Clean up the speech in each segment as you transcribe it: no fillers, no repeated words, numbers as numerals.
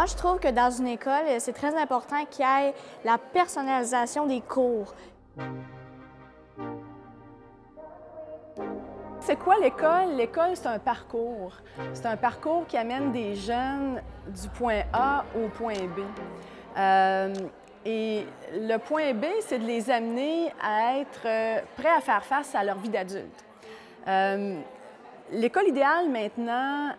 Moi, je trouve que dans une école, c'est très important qu'il y ait la personnalisation des cours. C'est quoi l'école? L'école, c'est un parcours. C'est un parcours qui amène des jeunes du point A au point B. Et le point B, c'est de les amener à être prêts à faire face à leur vie d'adulte. L'école idéale, maintenant,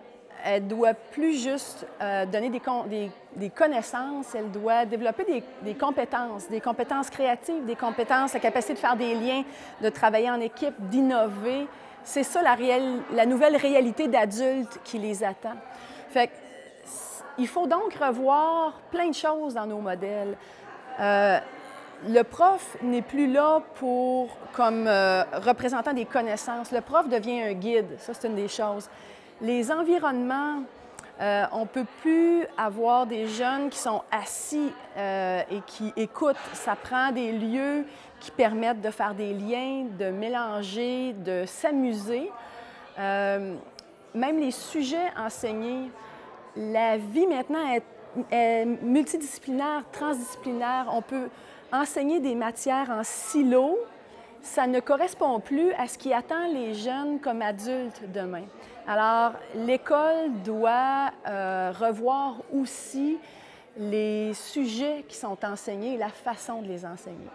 elle doit plus juste donner des connaissances, elle doit développer des compétences créatives, des compétences, la capacité de faire des liens, de travailler en équipe, d'innover. C'est ça la nouvelle réalité d'adulte qui les attend. Fait que, il faut donc revoir plein de choses dans nos modèles. Le prof n'est plus là comme représentant des connaissances. Le prof devient un guide, ça c'est une des choses. Les environnements, on ne peut plus avoir des jeunes qui sont assis et qui écoutent. Ça prend des lieux qui permettent de faire des liens, de mélanger, de s'amuser. Même les sujets enseignés, la vie maintenant est multidisciplinaire, transdisciplinaire. On peut enseigner des matières en silo. Ça ne correspond plus à ce qui attend les jeunes comme adultes demain. Alors, l'école doit revoir aussi les sujets qui sont enseignés et la façon de les enseigner.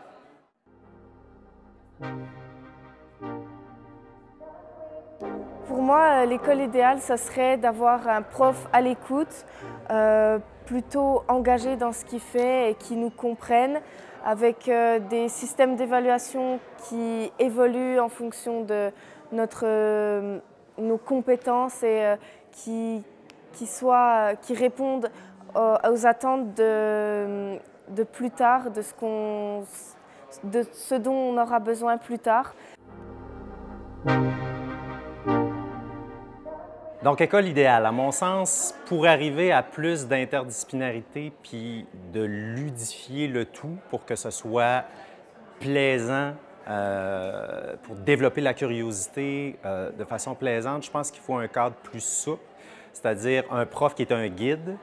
Pour moi, l'école idéale, ce serait d'avoir un prof à l'écoute, plutôt engagé dans ce qu'il fait et qui nous comprenne, avec des systèmes d'évaluation qui évoluent en fonction de nos compétences et qui répondent aux attentes de plus tard, de ce dont on aura besoin plus tard. Donc, école idéale, à mon sens, pour arriver à plus d'interdisciplinarité puis de ludifier le tout pour que ce soit plaisant, pour développer la curiosité de façon plaisante, je pense qu'il faut un cadre plus souple, c'est-à-dire un prof qui est un guide,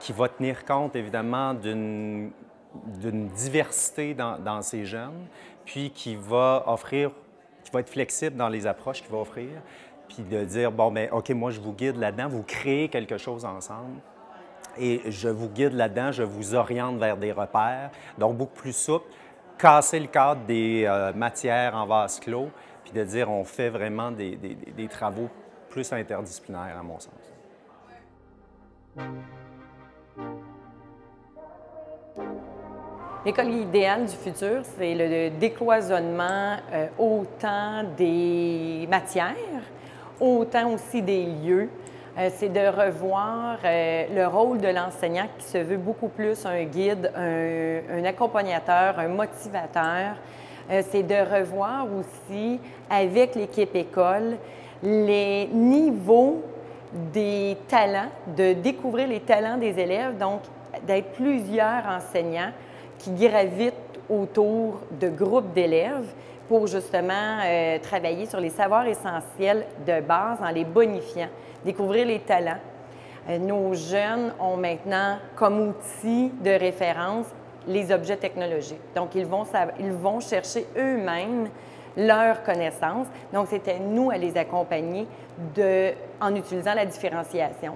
qui va tenir compte évidemment d'une diversité dans ces jeunes, puis qui va être flexible dans les approches qu'il va offrir, puis de dire, bon, bien, OK, moi, je vous guide là-dedans, vous créez quelque chose ensemble, et je vous guide là-dedans, je vous oriente vers des repères, donc beaucoup plus souple, casser le cadre des matières en vase clos, puis de dire, on fait vraiment des travaux plus interdisciplinaires, à mon sens. L'école idéale du futur, c'est le décloisonnement autant des matières, autant aussi des lieux. C'est de revoir le rôle de l'enseignant qui se veut beaucoup plus un guide, un accompagnateur, un motivateur. C'est de revoir aussi avec l'équipe école les niveaux des talents, de découvrir les talents des élèves, donc d'être plusieurs enseignants qui gravitent autour de groupes d'élèves pour justement travailler sur les savoirs essentiels de base en les bonifiant, découvrir les talents. Nos jeunes ont maintenant comme outil de référence les objets technologiques. Donc, ils vont chercher eux-mêmes leurs connaissances. Donc, c'est à nous à les accompagner en utilisant la différenciation.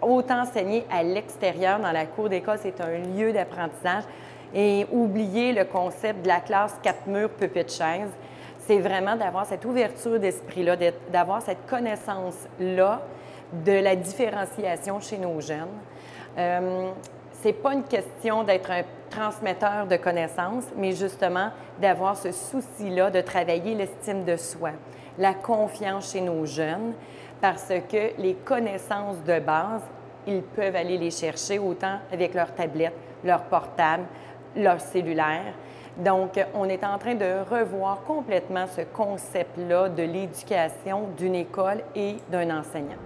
Autant enseigner à l'extérieur, dans la cour d'école, c'est un lieu d'apprentissage. Et oublier le concept de la classe 4 murs, pupitre, chaise. C'est vraiment d'avoir cette ouverture d'esprit-là, d'avoir cette connaissance-là de la différenciation chez nos jeunes. C'est pas une question d'être un transmetteur de connaissances, mais justement d'avoir ce souci-là de travailler l'estime de soi, la confiance chez nos jeunes, parce que les connaissances de base, ils peuvent aller les chercher autant avec leur tablette, leur portable, leur cellulaire. Donc, on est en train de revoir complètement ce concept-là de l'éducation d'une école et d'un enseignant.